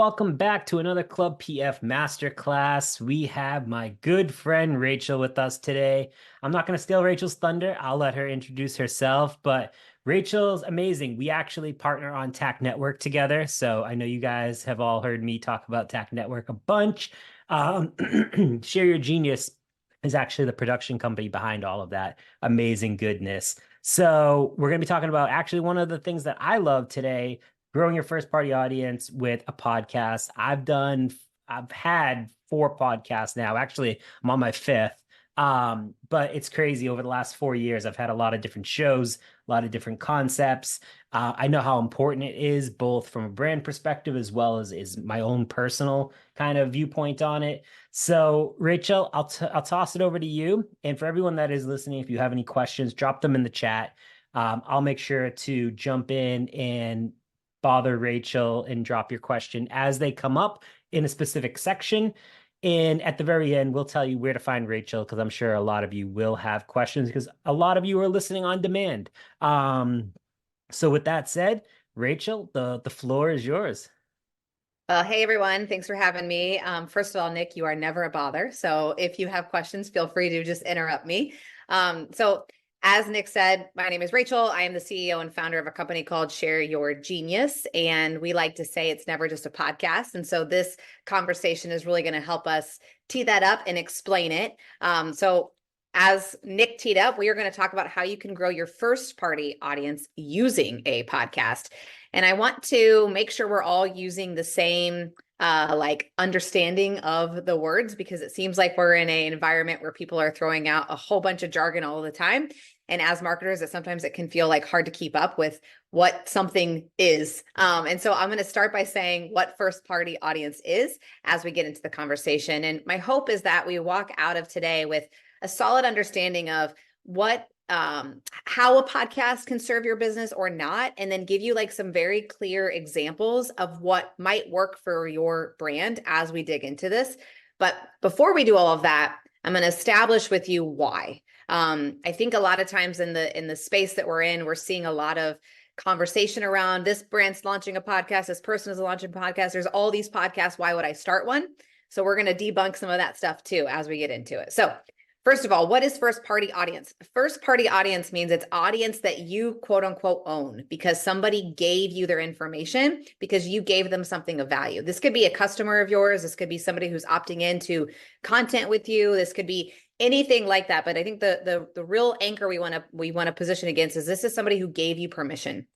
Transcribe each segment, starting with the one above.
Welcome back to another ClubPF Masterclass. We have my good friend Rachel with us today. I'm not going to steal Rachel's thunder. I'll let her introduce herself, but Rachel's amazing. We actually partner on TAC Network together. So I know you guys have all heard me talk about TAC Network a bunch. Share Your Genius is actually the production company behind all of that amazing goodness. So we're going to be talking about actually one of the things that I love today, growing your first party audience with a podcast. I've had 4 podcasts now. Actually, I'm on my 5th. But it's crazy. Over the last 4 years, I've had a lot of different shows, a lot of different concepts. I know how important it is, both from a brand perspective as well as is my own personal kind of viewpoint on it. So, Rachel, I'll toss it over to you. And for everyone that is listening, if you have any questions, drop them in the chat. I'll make sure to jump in and bother Rachel and drop your question as they come up in a specific section. And at the very end, we'll tell you where to find Rachel, because I'm sure a lot of you will have questions because a lot of you are listening on demand. So with that said, Rachel, the floor is yours. Hey everyone, thanks for having me. First of all, Nick, you are never a bother. So if you have questions, feel free to just interrupt me. So as Nick said, my name is Rachel. I am the CEO and founder of a company called Share Your Genius. And we like to say it's never just a podcast. And so this conversation is really going to help us tee that up and explain it. So as Nick teed up, we are going to talk about how you can grow your first party audience using a podcast. And I want to make sure we're all using the same understanding of the words, because it seems like we're in an environment where people are throwing out a whole bunch of jargon all the time. And as marketers, sometimes it can feel like hard to keep up with what something is. And so I'm going to start by saying what first party audience is as we get into the conversation. And my hope is that we walk out of today with a solid understanding of what how a podcast can serve your business or not, and then give you like some very clear examples of what might work for your brand as we dig into this. But before we do all of that, I'm going to establish with you why. I think a lot of times in the space that we're in, we're seeing a lot of conversation around this brand's launching a podcast, this person is launching a podcast, there's all these podcasts, why would I start one? So we're going to debunk some of that stuff too as we get into it. So first of all, what is first party audience? First party audience means it's audience that you quote unquote own because somebody gave you their information, because you gave them something of value. This could be a customer of yours. This could be somebody who's opting into content with you. This could be anything like that. But I think the real anchor we want to position against is this is somebody who gave you permission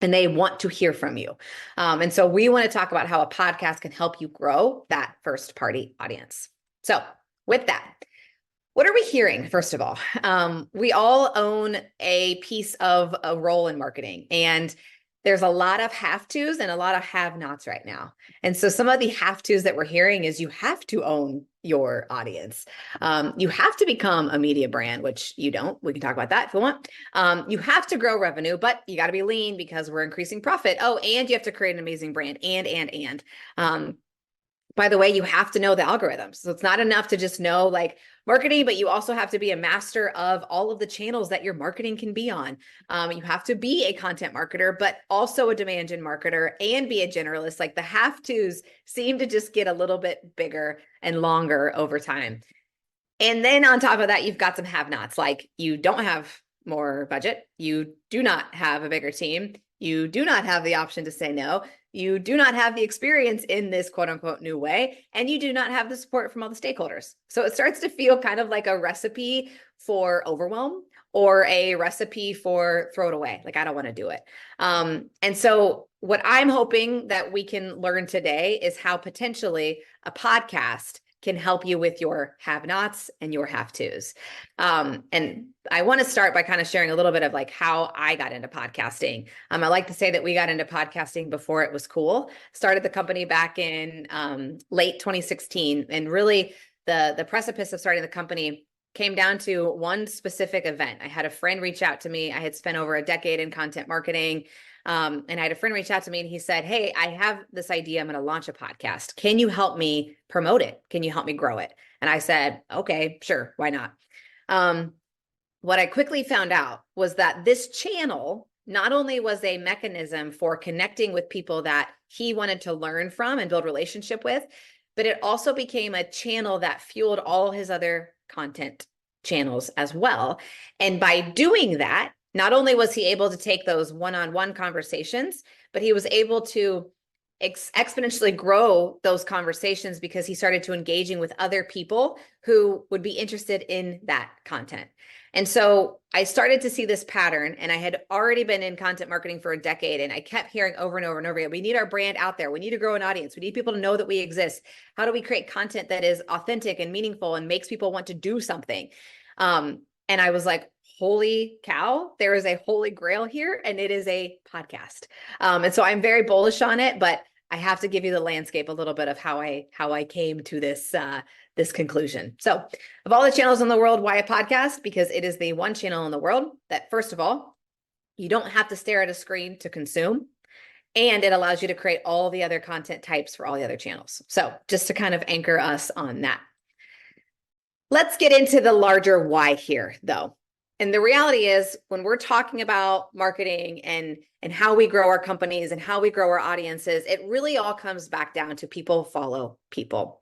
and they want to hear from you. And so we want to talk about how a podcast can help you grow that first party audience. So with that, what are we hearing? First of all, we all own a piece of a role in marketing, and there's a lot of have-tos and a lot of have-nots right now. And so some of the have-tos that we're hearing is you have to own your audience. You have to become a media brand, which you don't. We can talk about that if you want. You have to grow revenue, but you got to be lean because we're increasing profit. Oh, and you have to create an amazing brand and. By the way, you have to know the algorithms. So it's not enough to just know like marketing, but you also have to be a master of all of the channels that your marketing can be on. You have to be a content marketer, but also a demand gen marketer and be a generalist. Like the have-tos seem to just get a little bit bigger and longer over time. And then on top of that, you've got some have-nots, like you don't have more budget. You do not have a bigger team. You do not have the option to say no. You do not have the experience in this quote unquote new way, and you do not have the support from all the stakeholders. So it starts to feel kind of like a recipe for overwhelm or a recipe for throw it away. Like, I don't want to do it. And so what I'm hoping that we can learn today is how potentially a podcast can help you with your have-nots and your have-tos. And I want to start by kind of sharing a little bit of like how I got into podcasting. I like to say that we got into podcasting before it was cool. Started the company back in late 2016. And really the precipice of starting the company came down to one specific event. I had a friend reach out to me. I had spent over a decade in content marketing. And I had a friend reach out to me and he said, "Hey, I have this idea. I'm going to launch a podcast. Can you help me promote it? Can you help me grow it?" And I said, "Okay, sure. Why not?" What I quickly found out was that this channel not only was a mechanism for connecting with people that he wanted to learn from and build relationship with, but it also became a channel that fueled all his other content channels as well. And by doing that, not only was he able to take those one-on-one conversations, but he was able to exponentially grow those conversations because he started to engaging with other people who would be interested in that content. And so I started to see this pattern, and I had already been in content marketing for a decade, and I kept hearing over and over and over again, we need our brand out there. We need to grow an audience. We need people to know that we exist. How do we create content that is authentic and meaningful and makes people want to do something? And I was like, holy cow, there is a holy grail here, and it is a podcast. And so I'm very bullish on it, but I have to give you the landscape a little bit of how I came to this this conclusion. So of all the channels in the world, why a podcast? Because it is the one channel in the world that, first of all, you don't have to stare at a screen to consume, and it allows you to create all the other content types for all the other channels. So just to kind of anchor us on that. Let's get into the larger why here, though. And the reality is, when we're talking about marketing and how we grow our companies and how we grow our audiences, it really all comes back down to people follow people.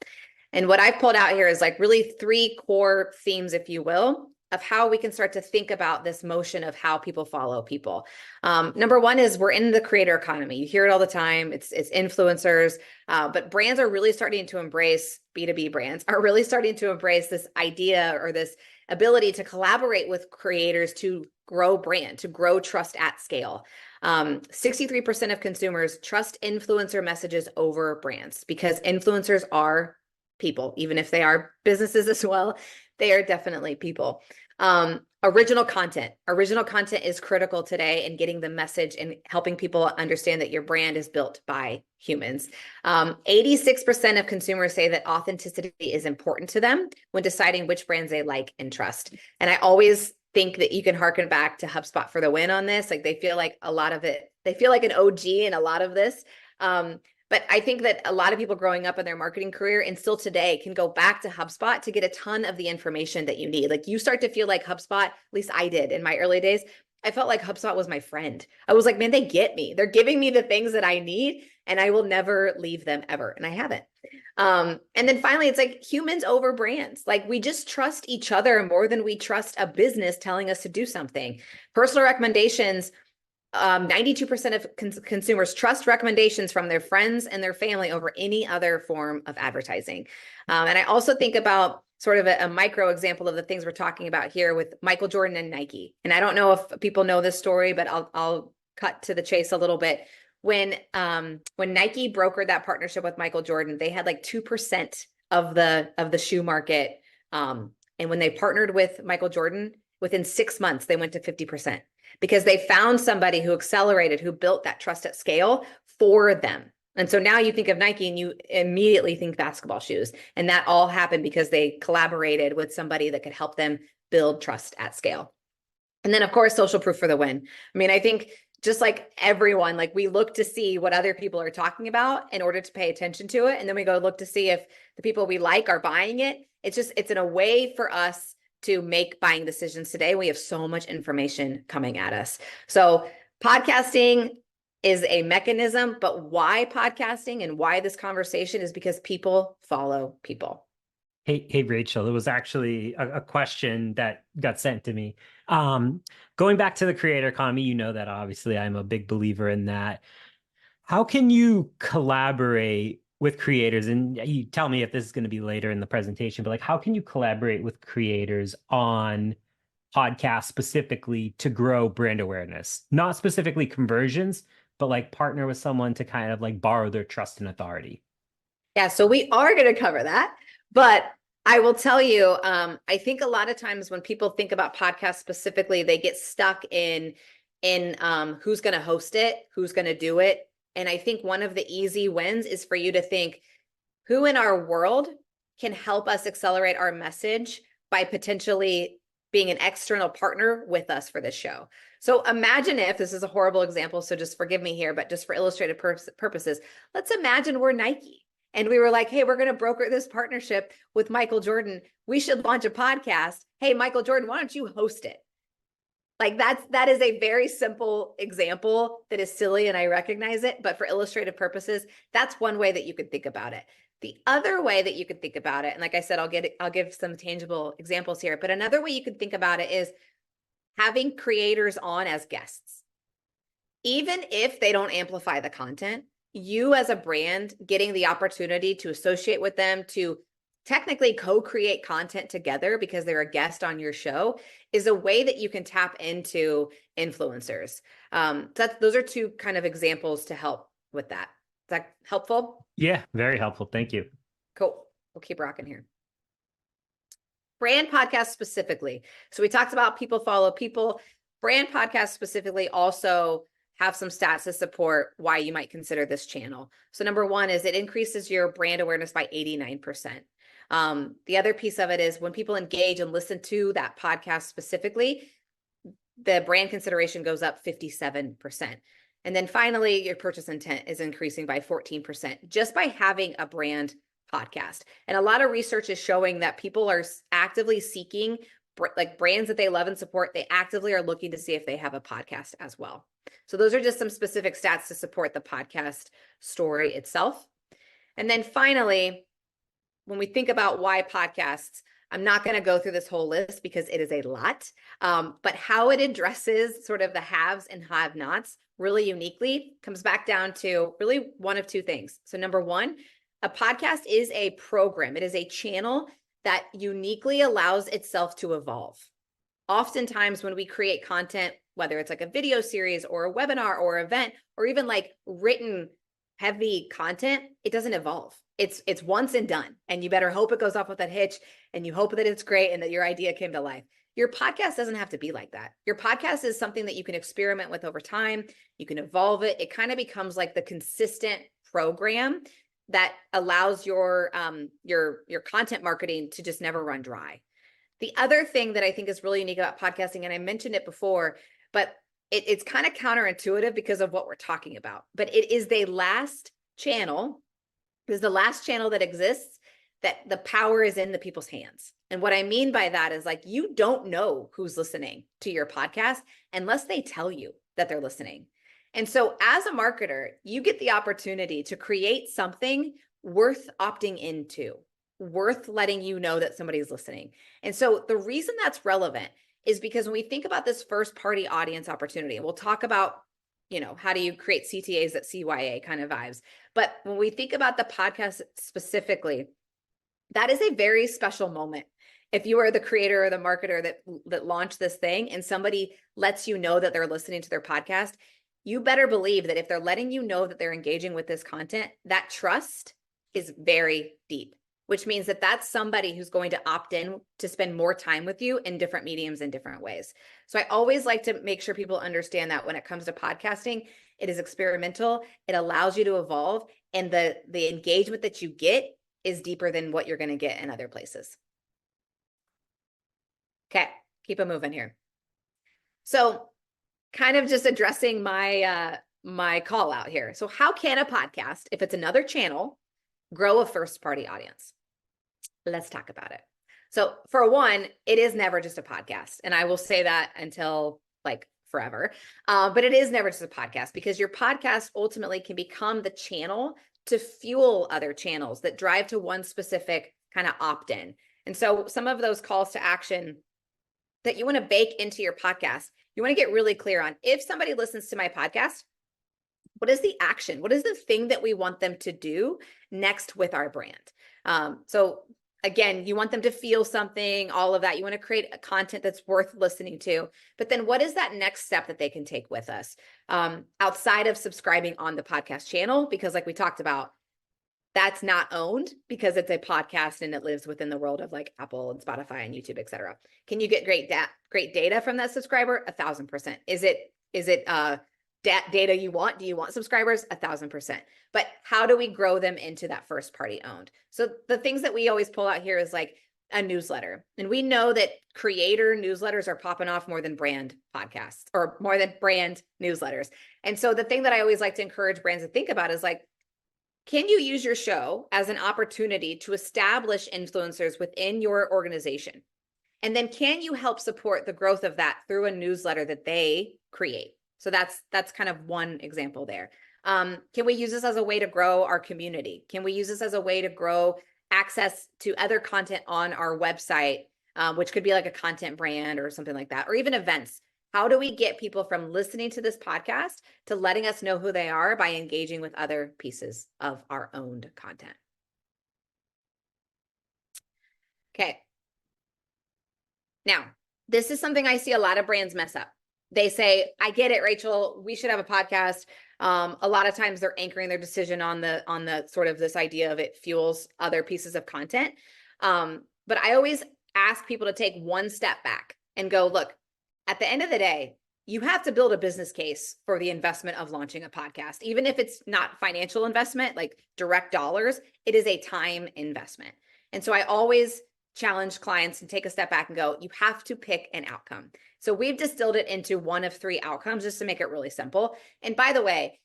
And what I've pulled out here is like really 3 core themes, if you will, of how we can start to think about this motion of how people follow people. Number 1 is we're in the creator economy. You hear it all the time. It's influencers, but brands are really starting to embrace, B2B brands are really starting to embrace this idea or this ability to collaborate with creators to grow brand, to grow trust at scale. 63% of consumers trust influencer messages over brands because influencers are people, even if they are businesses as well. They are definitely people. Original content is critical today in getting the message and helping people understand that your brand is built by humans. 86% of consumers say that authenticity is important to them when deciding which brands they like and trust. And I always think that you can harken back to HubSpot for the win on this. Like they feel like they feel like an OG in a lot of this. But I think that a lot of people growing up in their marketing career and still today can go back to HubSpot to get a ton of the information that you need. Like you start to feel like HubSpot, at least I did in my early days, I felt like HubSpot was my friend. I was like, man, they get me. They're giving me the things that I need and I will never leave them ever. And I haven't. And then finally, it's like humans over brands. Like we just trust each other more than we trust a business telling us to do something. Personal recommendations, 92% of consumers trust recommendations from their friends and their family over any other form of advertising. And I also think about sort of a micro example of the things we're talking about here with Michael Jordan and Nike. And I don't know if people know this story, but I'll cut to the chase a little bit. When Nike brokered that partnership with Michael Jordan, they had like 2% of the shoe market. And when they partnered with Michael Jordan, within 6 months, they went to 50%. Because they found somebody who accelerated, who built that trust at scale for them. And so now you think of Nike and you immediately think basketball shoes. And that all happened because they collaborated with somebody that could help them build trust at scale. And then of course, social proof for the win. I mean, I think just like everyone, like we look to see what other people are talking about in order to pay attention to it. And then we go look to see if the people we like are buying it. It's in a way for us to make buying decisions today. We have so much information coming at us. So podcasting is a mechanism, but why podcasting and why this conversation is because people follow people. Hey, Rachel, it was actually a question that got sent to me. Going back to the creator economy, you know that obviously I'm a big believer in that. How can you collaborate with creators? And you tell me if this is going to be later in the presentation, but like, how can you collaborate with creators on podcasts specifically to grow brand awareness? Not specifically conversions, but like partner with someone to kind of like borrow their trust and authority. Yeah, so we are going to cover that, but I will tell you, I think a lot of times when people think about podcasts specifically, they get stuck in who's going to host it, who's going to do it. And I think one of the easy wins is for you to think, who in our world can help us accelerate our message by potentially being an external partner with us for this show. So imagine if, this is a horrible example, so just forgive me here, but just for illustrative purposes, let's imagine we're Nike. And we were like, hey, we're going to broker this partnership with Michael Jordan. We should launch a podcast. Hey, Michael Jordan, why don't you host it? Like that is a very simple example that is silly and I recognize it, but for illustrative purposes, that's one way that you could think about it. The other way that you could think about it, and like I said, I'll give some tangible examples here, but another way you could think about it is having creators on as guests. Even if they don't amplify the content, you as a brand getting the opportunity to associate with them, to technically co-create content together because they're a guest on your show is a way that you can tap into influencers. Those are two kind of examples to help with that. Is that helpful? Yeah, very helpful. Thank you. Cool. We'll keep rocking here. Brand podcasts specifically. So we talked about people follow people. Brand podcasts specifically also have some stats to support why you might consider this channel. So number one is it increases your brand awareness by 89%. The other piece of it is when people engage and listen to that podcast specifically, the brand consideration goes up 57%. And then finally, your purchase intent is increasing by 14% just by having a brand podcast. And a lot of research is showing that people are actively seeking like brands that they love and support. They actively are looking to see if they have a podcast as well. So those are just some specific stats to support the podcast story itself. And then finally, when we think about why podcasts, I'm not going to go through this whole list because it is a lot, but how it addresses sort of the haves and have-nots really uniquely comes back down to really one of two things. So number one, a podcast is a program. It is a channel that uniquely allows itself to evolve. Oftentimes when we create content, whether it's like a video series or a webinar or event, or even like written heavy content, it doesn't evolve. It's once and done. And you better hope it goes off with that hitch and you hope that it's great and that your idea came to life. Your podcast doesn't have to be like that. Your podcast is something that you can experiment with over time. You can evolve it. It kind of becomes like the consistent program that allows your content marketing to just never run dry. The other thing that I think is really unique about podcasting, and I mentioned it before, but it's kind of counterintuitive because of what we're talking about, but it is the last channel, it is the last channel that exists that the power is in the people's hands. And what I mean by that is like, you don't know who's listening to your podcast unless they tell you that they're listening. And so as a marketer, you get the opportunity to create something worth opting into, worth letting you know that somebody's listening. And so the reason that's relevant is because when we think about this first party audience opportunity, and we'll talk about, how do you create CTAs at CYA kind of vibes. But when we think about the podcast specifically, that is a very special moment. If you are the creator or the marketer that launched this thing and somebody lets you know that they're listening to their podcast, you better believe that if they're letting you know that they're engaging with this content, that trust is very deep, which means that that's somebody who's going to opt in to spend more time with you in different mediums in different ways. So I always like to make sure people understand that when it comes to podcasting, it is experimental. It allows you to evolve, and the engagement that you get is deeper than what you're going to get in other places. Okay, keep it moving here. So kind of just addressing my my call out here. So how can a podcast, if it's another channel, grow a first party audience? Let's talk about it. So for one, it is never just a podcast. And I will say that until like forever. But it is never just a podcast, because your podcast ultimately can become the channel to fuel other channels that drive to one specific kind of opt-in. And so some of those calls to action that you want to bake into your podcast, you want to get really clear on, if somebody listens to my podcast, what is the action? What is the thing that we want them to do next with our brand? So again, you want them to feel something, all of that. You want to create a content that's worth listening to. But then what is that next step that they can take with us outside of subscribing on the podcast channel? Because like we talked about, that's not owned because it's a podcast and it lives within the world of like Apple and Spotify and YouTube, et cetera. Can you get great data from that subscriber? 1,000%. Is it data you want? Do you want subscribers? 1,000%. But how do we grow them into that first party owned? So the things that we always pull out here is like a newsletter. And we know that creator newsletters are popping off more than brand podcasts or more than brand newsletters. And so the thing that I always like to encourage brands to think about is like, can you use your show as an opportunity to establish influencers within your organization? And then can you help support the growth of that through a newsletter that they create? So that's kind of one example there. Can we use this as a way to grow our community? Can we use this as a way to grow access to other content on our website, which could be like a content brand or something like that, or even events? How do we get people from listening to this podcast to letting us know who they are by engaging with other pieces of our owned content? Okay. Now, this is something I see a lot of brands mess up. They say, I get it, Rachel, we should have a podcast. A lot of times they're anchoring their decision on the sort of this idea of it fuels other pieces of content. But I always ask people to take one step back and go, look, at the end of the day, you have to build a business case for the investment of launching a podcast. Even if it's not financial investment, like direct dollars, it is a time investment. And so I always challenge clients and take a step back and go, you have to pick an outcome. So we've distilled it into one of three outcomes just to make it really simple. And by the way,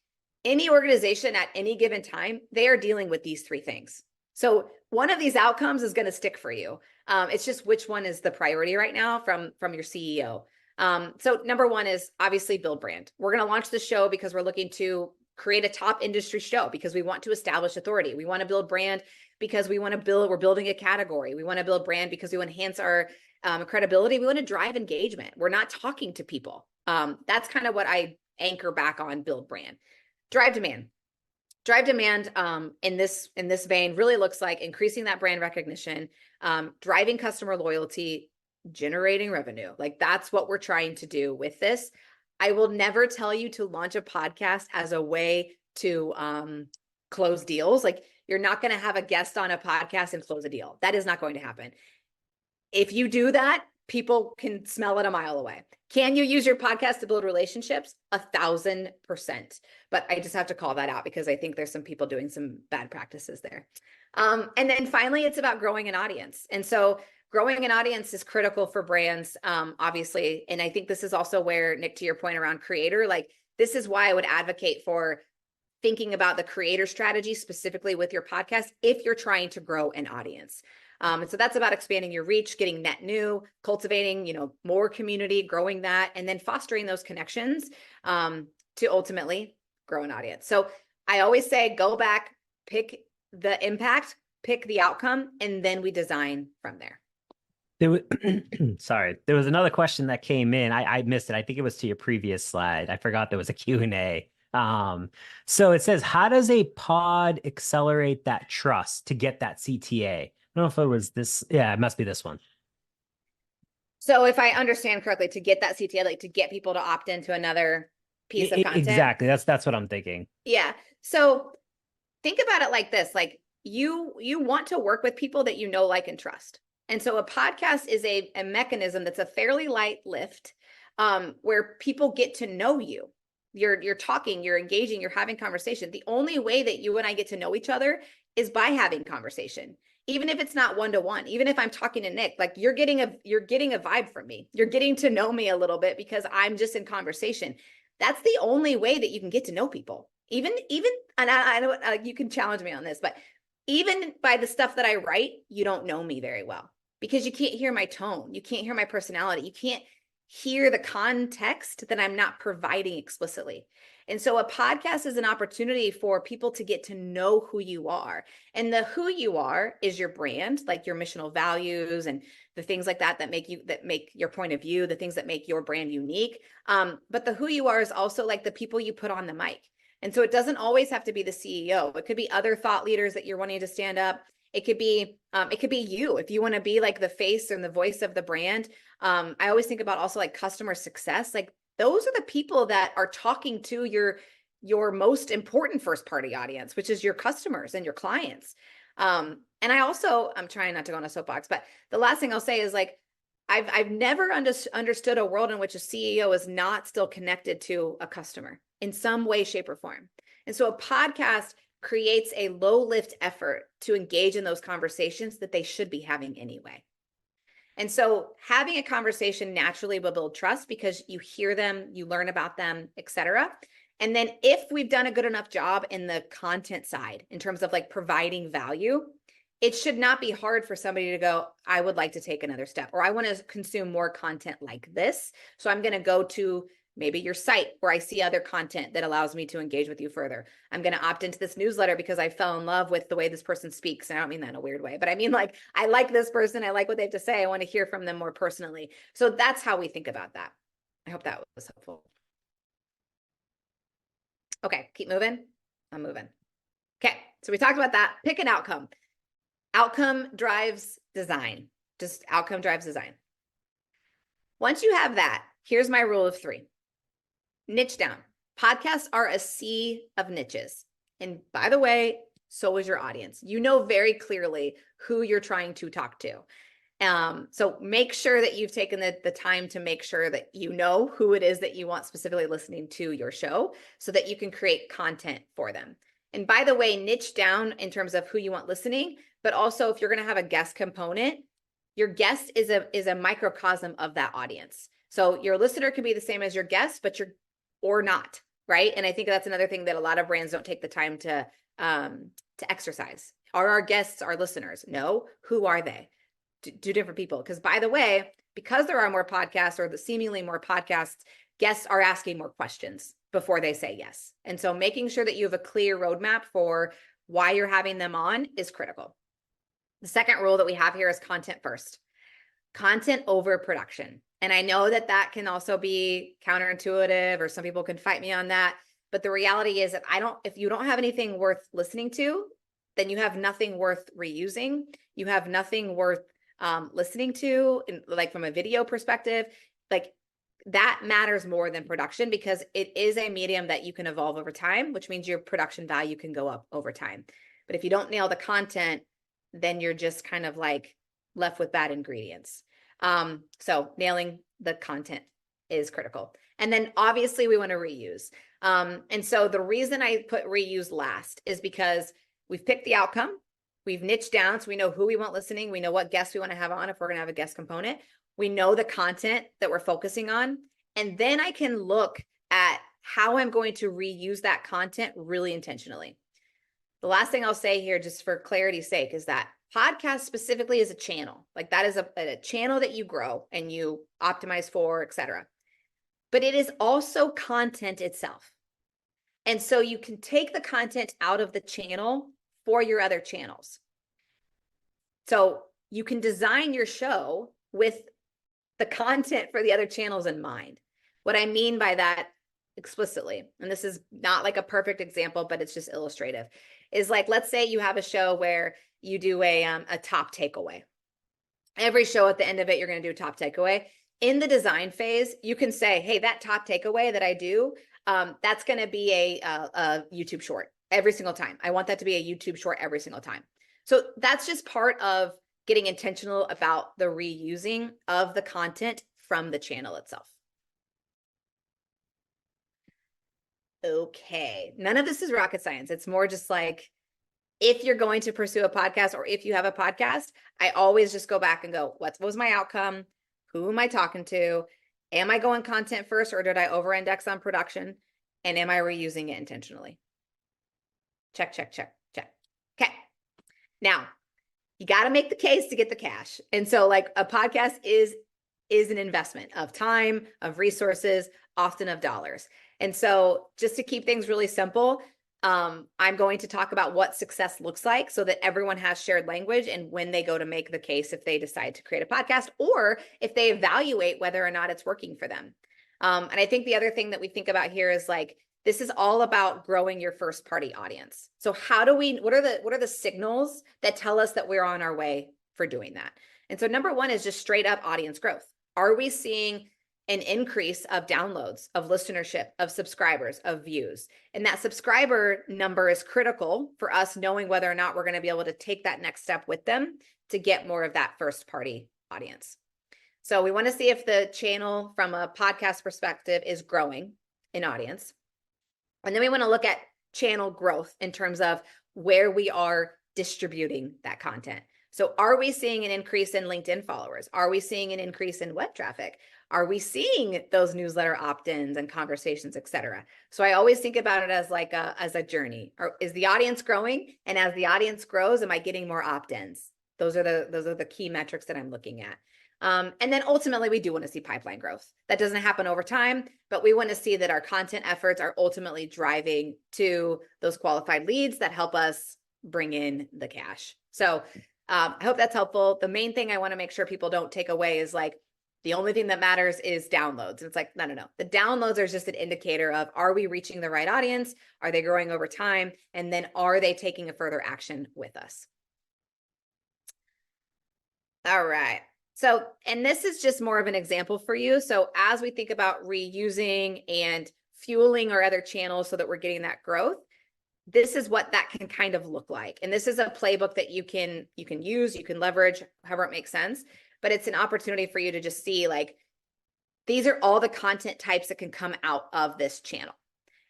any organization at any given time, they are dealing with these three things. So one of these outcomes is going to stick for you. It's just which one is the priority right now from your CEO. So number one is obviously build brand. We're going to launch the show because we're looking to create a top industry show because we want to establish authority. We want to build brand because we're building a category. We want to build brand because we want to enhance our credibility. We want to drive engagement. We're not talking to people. That's kind of what I anchor back on build brand. Drive demand. Drive demand in this vein really looks like increasing that brand recognition, driving customer loyalty, generating revenue. Like that's what we're trying to do with this. I will never tell you to launch a podcast as a way to close deals. Like you're not going to have a guest on a podcast and close a deal. That is not going to happen. If you do that, people can smell it a mile away. Can you use your podcast to build relationships? 1,000%. But I just have to call that out because I think there's some people doing some bad practices there. And then finally, it's about growing an audience. And so growing an audience is critical for brands, obviously. And I think this is also where, Nick, to your point around creator, like this is why I would advocate for thinking about the creator strategy specifically with your podcast if you're trying to grow an audience. And so that's about expanding your reach, getting net new, cultivating, more community, growing that, and then fostering those connections to ultimately grow an audience. So I always say, go back, pick the impact, pick the outcome, and then we design from there. Sorry, there was another question that came in. I missed it. I think it was to your previous slide. I forgot there was a Q&A. So it says, how does a pod accelerate that trust to get that CTA? I don't know if it was this. Yeah, it must be this one. So if I understand correctly, to get that CTA, like to get people to opt into another piece of content. Exactly. That's what I'm thinking. Yeah. So think about it like this, like you want to work with people that you know, like, and trust. And so a podcast is a mechanism that's a fairly light lift where people get to know you. You're talking, you're engaging, you're having conversation. The only way that you and I get to know each other is by having conversation. Even if it's not one-to-one, even if I'm talking to Nick, like you're getting a vibe from me. You're getting to know me a little bit because I'm just in conversation. That's the only way that you can get to know people. Even, and I know you can challenge me on this, but even by the stuff that I write, you don't know me very well because you can't hear my tone. You can't hear my personality. You can't hear the context that I'm not providing explicitly. And so a podcast is an opportunity for people to get to know who you are. And the who you are is your brand, like your missional values and the things like that make your point of view, the things that make your brand unique. But the who you are is also like the people you put on the mic. And so it doesn't always have to be the CEO. It could be other thought leaders that you're wanting to stand up. It could be you if you want to be like the face and the voice of the brand. I always think about also like customer success. Like those are the people that are talking to your most important first party audience, which is your customers and your clients. And I'm trying not to go on a soapbox, but the last thing I'll say is like, I've never understood a world in which a CEO is not still connected to a customer in some way, shape, or form. And so a podcast creates a low lift effort to engage in those conversations that they should be having anyway. And so having a conversation naturally will build trust because you hear them, you learn about them, et cetera. And then if we've done a good enough job in the content side, in terms of like providing value, it should not be hard for somebody to go, I would like to take another step, or I want to consume more content like this. So I'm going to go to maybe your site where I see other content that allows me to engage with you further. I'm going to opt into this newsletter because I fell in love with the way this person speaks. And I don't mean that in a weird way, but I mean, like, I like this person. I like what they have to say. I want to hear from them more personally. So that's how we think about that. I hope that was helpful. Okay, keep moving. I'm moving. Okay, so we talked about that. Pick an outcome. Outcome drives design. Just outcome drives design. Once you have that, here's my rule of 3. Niche down. Podcasts are a sea of niches. And by the way, so is your audience. You know very clearly who you're trying to talk to. So make sure that you've taken the time to make sure that you know who it is that you want specifically listening to your show so that you can create content for them. And by the way, niche down in terms of who you want listening, but also if you're going to have a guest component, your guest is a microcosm of that audience. So your listener can be the same as your guest, but or not, right? And I think that's another thing that a lot of brands don't take the time to exercise. Are our guests our listeners? No. Who are they? Two different people. Because by the way, because there are more podcasts or the seemingly more podcasts, guests are asking more questions before they say yes. And so making sure that you have a clear roadmap for why you're having them on is critical. The second rule that we have here is content first. Content over production. And I know that that can also be counterintuitive, or some people can fight me on that. But the reality is that if you don't have anything worth listening to, then you have nothing worth reusing. You have nothing worth listening to, like from a video perspective. Like that matters more than production, because it is a medium that you can evolve over time, which means your production value can go up over time. But if you don't nail the content, then you're just kind of like left with bad ingredients. So nailing the content is critical. And then obviously we want to reuse. And so the reason I put reuse last is because we've picked the outcome. We've niched down, so we know who we want listening. We know what guests we want to have on if we're going to have a guest component. We know the content that we're focusing on. And then I can look at how I'm going to reuse that content really intentionally. The last thing I'll say here, just for clarity's sake, is that podcast specifically is a channel. Like that is a channel that you grow and you optimize for, etc. But it is also content itself. And so you can take the content out of the channel for your other channels. So you can design your show with the content for the other channels in mind. What I mean by that explicitly, and this is not like a perfect example, but it's just illustrative, is like, let's say you have a show where you do a top takeaway. Every show at the end of it, you're going to do a top takeaway. In the design phase, you can say, hey, that top takeaway that I do, that's going to be a YouTube short every single time. I want that to be a YouTube short every single time. So that's just part of getting intentional about the reusing of the content from the channel itself. Okay, none of this is rocket science. It's more just like, if you're going to pursue a podcast, or if you have a podcast, I always just go back and go, what was my outcome? Who am I talking to? Am I going content first, or did I over-index on production? And am I reusing it intentionally? Check, check, check, check. Okay. Now, you got to make the case to get the cash. And so like a podcast is an investment of time, of resources, often of dollars. And so just to keep things really simple, I'm going to talk about what success looks like so that everyone has shared language. And when they go to make the case, if they decide to create a podcast, or if they evaluate whether or not it's working for them. And I think the other thing that we think about here is like, this is all about growing your first party audience. So what are the signals that tell us that we're on our way for doing that? And so number one is just straight up audience growth. Are we seeing an increase of downloads, of listenership, of subscribers, of views? And that subscriber number is critical for us knowing whether or not we're going to be able to take that next step with them to get more of that first party audience. So we want to see if the channel from a podcast perspective is growing in audience. And then we want to look at channel growth in terms of where we are distributing that content. So are we seeing an increase in LinkedIn followers? Are we seeing an increase in web traffic? Are we seeing those newsletter opt-ins and conversations, etc.? So I always think about it as like as a journey. Or is the audience growing? And as the audience grows, am I getting more opt-ins? Those are the key metrics that I'm looking at. And then ultimately, we do want to see pipeline growth. That doesn't happen over time, but we want to see that our content efforts are ultimately driving to those qualified leads that help us bring in the cash. So I hope that's helpful. The main thing I want to make sure people don't take away is like, the only thing that matters is downloads. And it's like, no. The downloads are just an indicator of, are we reaching the right audience? Are they growing over time? And then are they taking a further action with us? All right. So, and this is just more of an example for you. So as we think about reusing and fueling our other channels so that we're getting that growth, this is what that can kind of look like. And this is a playbook that you can use, you can leverage, however it makes sense. But it's an opportunity for you to just see, like, these are all the content types that can come out of this channel.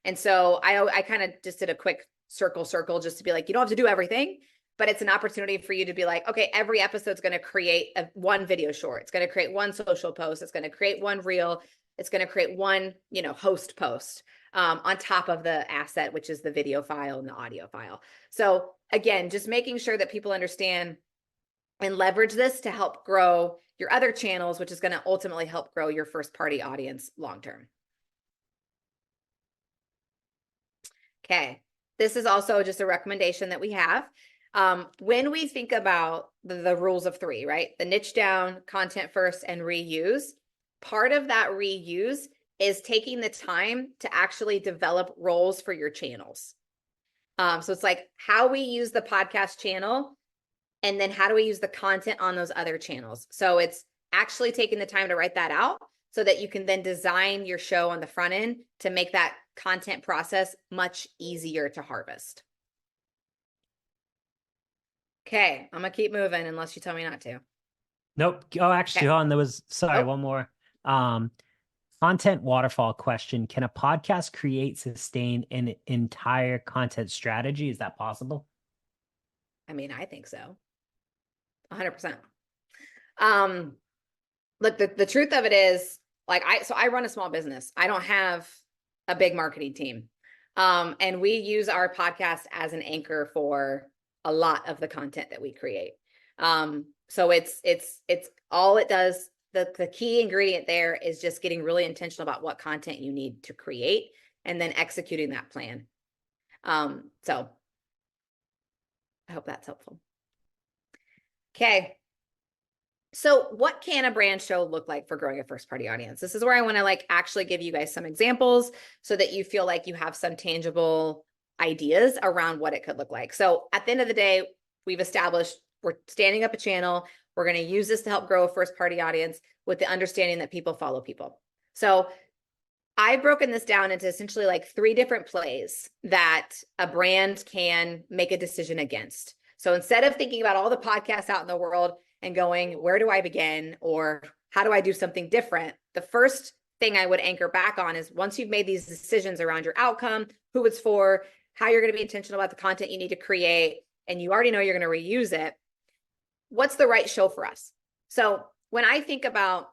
And so I kind of just did a quick circle just to be like, you don't have to do everything, but it's an opportunity for you to be like, okay, every episode is going to create one video short. It's going to create one social post. It's going to create one reel. It's going to create one, host post on top of the asset, which is the video file and the audio file. So again, just making sure that people understand and leverage this to help grow your other channels, which is going to ultimately help grow your first party audience long-term. Okay. This is also just a recommendation that we have. When we think about the rules of three, right? The niche down, content first, and reuse, part of that reuse is taking the time to actually develop roles for your channels. So it's like how we use the podcast channel, and then how do we use the content on those other channels? So it's actually taking the time to write that out so that you can then design your show on the front end to make that content process much easier to harvest. Okay, I'm gonna keep moving unless you tell me not to. Nope. Oh, actually, Okay. hold on. One more. Content waterfall question. Can a podcast create, sustain an entire content strategy? Is that possible? I mean, I think so. 100%. Look, the truth of it is, like, I run a small business. I don't have a big marketing team. And we use our podcast as an anchor for a lot of the content that we create. So it's all it does. The key ingredient there is just getting really intentional about what content you need to create and then executing that plan. So I hope that's helpful. Okay. So what can a brand show look like for growing a first party audience? This is where I want to actually give you guys some examples so that you feel like you have some tangible ideas around what it could look like. So at the end of the day, we've established we're standing up a channel. We're going to use this to help grow a first party audience with the understanding that people follow people. So I've broken this down into essentially 3 different plays that a brand can make a decision against. So instead of thinking about all the podcasts out in the world and going, where do I begin? Or how do I do something different? The first thing I would anchor back on is once you've made these decisions around your outcome, who it's for, how you're going to be intentional about the content you need to create, and you already know you're going to reuse it, what's the right show for us? So when I think about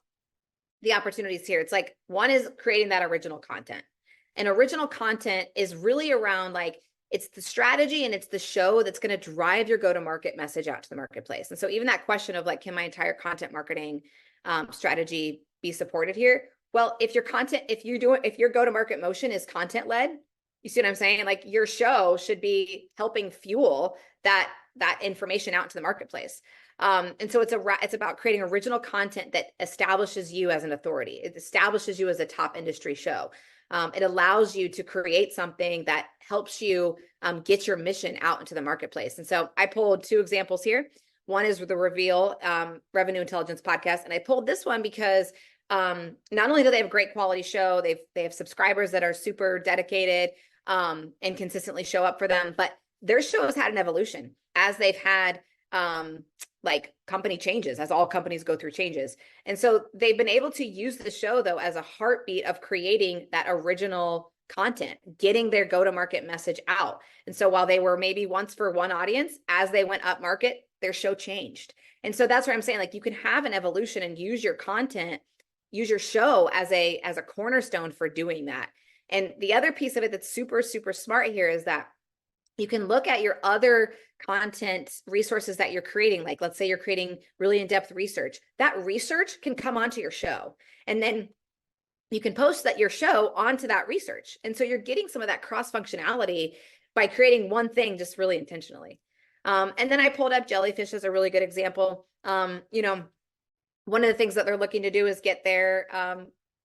the opportunities here, it's one is creating that original content. And original content is really around it's the strategy and it's the show that's going to drive your go-to-market message out to the marketplace. And so even that question of can my entire content marketing strategy be supported here? Well, if your go-to-market motion is content led, you see what I'm saying? Your show should be helping fuel that information out into the marketplace. And so it's about creating original content that establishes you as an authority. It establishes you as a top industry show. It allows you to create something that helps you get your mission out into the marketplace. And so I pulled 2 examples here. One is with the Reveal Revenue Intelligence podcast. And I pulled this one because not only do they have a great quality show, they have subscribers that are super dedicated and consistently show up for them, but their show has had an evolution as they've had company changes, as all companies go through changes. And so they've been able to use the show though as a heartbeat of creating that original content, getting their go-to-market message out. And so while they were maybe once for one audience, as they went up market, their show changed. And so that's where I'm saying you can have an evolution and use your content, use your show as a cornerstone for doing that. And the other piece of it that's super, super smart here is that you can look at your other content resources that you're creating. Like, let's say you're creating really in-depth research. That research can come onto your show. And then you can post that your show onto that research. And so you're getting some of that cross functionality by creating one thing just really intentionally. And then I pulled up Jellyfish as a really good example. You know, one of the things that they're looking to do is get their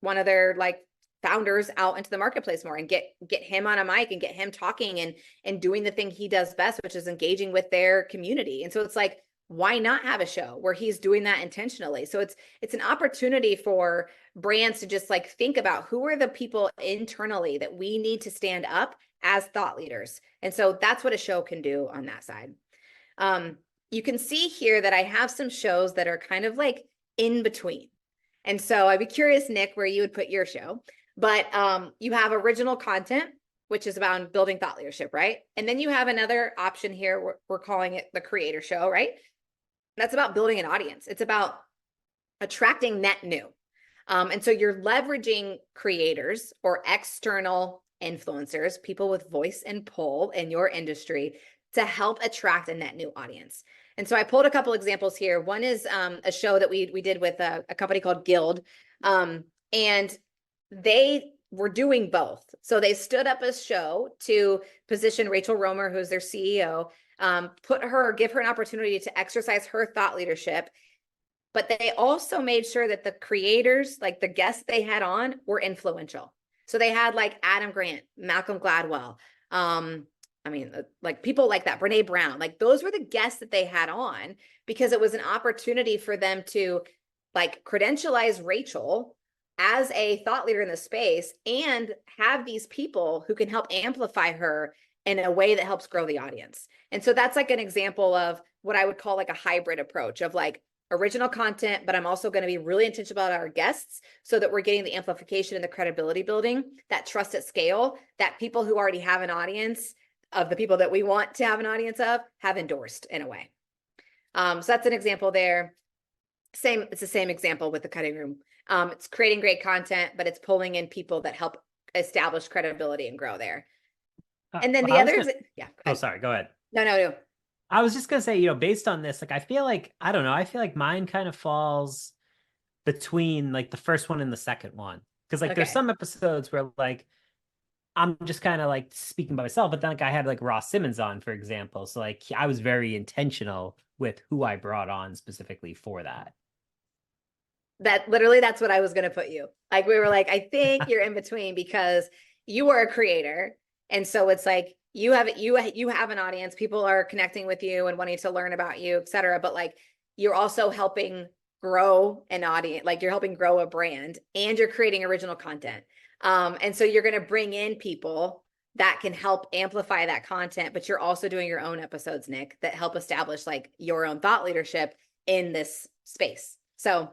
one of their like founders out into the marketplace more and get him on a mic and get him talking and doing the thing he does best, which is engaging with their community. And so it's like, why not have a show where he's doing that intentionally? So it's an opportunity for brands to just like think about who are the people internally that we need to stand up as thought leaders. And so that's what a show can do on that side. You can see here that I have some shows that are kind of like in between. And so I'd be curious, Nick, where you would put your show. But you have original content, which is about building thought leadership, right? And then you have another option here. We're calling it the creator show, right? That's about building an audience. It's about attracting net new. And so you're leveraging creators or external influencers, people with voice and pull in your industry to help attract a net new audience. And so I pulled a couple examples here. One is a show that we did with a company called Guild. And they were doing both. So they stood up a show to position Rachel Romer, who's their CEO, give her an opportunity to exercise her thought leadership. But they also made sure that the creators, like the guests they had on, were influential. So they had like Adam Grant, Malcolm Gladwell, like people like that, Brene Brown, like those were the guests that they had on because it was an opportunity for them to like credentialize Rachel as a thought leader in the space and have these people who can help amplify her in a way that helps grow the audience. And so that's like an example of what I would call like a hybrid approach of like original content, but I'm also going to be really intentional about our guests so that we're getting the amplification and the credibility building, that trust at scale, that people who already have an audience of the people that we want to have an audience of have endorsed in a way. So that's an example there. It's the same example with the cutting room. It's creating great content, but it's pulling in people that help establish credibility and grow there. And then well, the others, Oh, sorry, go ahead. No. I was just gonna say, based on this, like I feel like mine kind of falls between like the first one and the second one. Because like there's some episodes where like I'm just kind of like speaking by myself, but then like I had like Ross Simmons on, for example. So like I was very intentional with who I brought on specifically for that. That's what I was going to put you. Like we were like, I think you're in between because you are a creator. And so it's like you have an audience, people are connecting with you and wanting to learn about you, et cetera. But like you're also helping grow an audience, like you're helping grow a brand and you're creating original content. And so you're going to bring in people that can help amplify that content, but you're also doing your own episodes, Nick, that help establish like your own thought leadership in this space. So